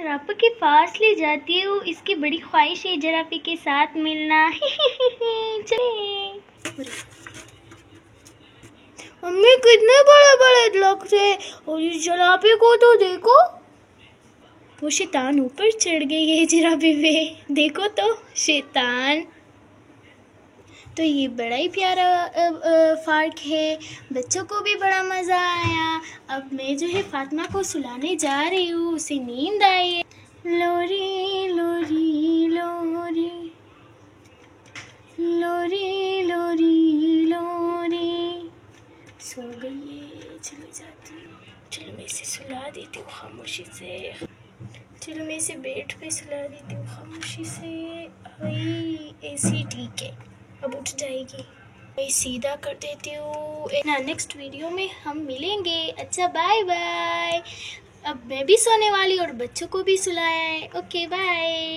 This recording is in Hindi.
जिराफे के पास ले जाती हूँ, इसकी बड़ी ख्वाहिश है जिराफे के साथ मिलना। चले। मम्मी कितने बड़े बड़े दरख्त है, और इस जिराफे को तो देखो, वो शैतान ऊपर चढ़ गई है जिराफे पे, देखो तो शैतान। तो ये बड़ा ही प्यारा पार्क है, बच्चों को भी बड़ा मज़ा आया। अब मैं जो है फातिमा को सुलाने जा रही हूँ, उसे नींद आई है। लोरी लोरी लोरी लोरी लोरी लोरी, सो गई है, चलो जाती हूँ। चलो मैं इसे सुला देती हूँ खामोशी से, चलो मैं इसे बेड पे सुला देती हूँ खामोशी से। आई ऐसी ठीक है, अब उठ जाएगी। मैं सीधा कर देती हूँ ना। नेक्स्ट वीडियो में हम मिलेंगे। अच्छा बाय बाय। अब मैं भी सोने वाली और बच्चों को भी सुलाया है। Okay bye.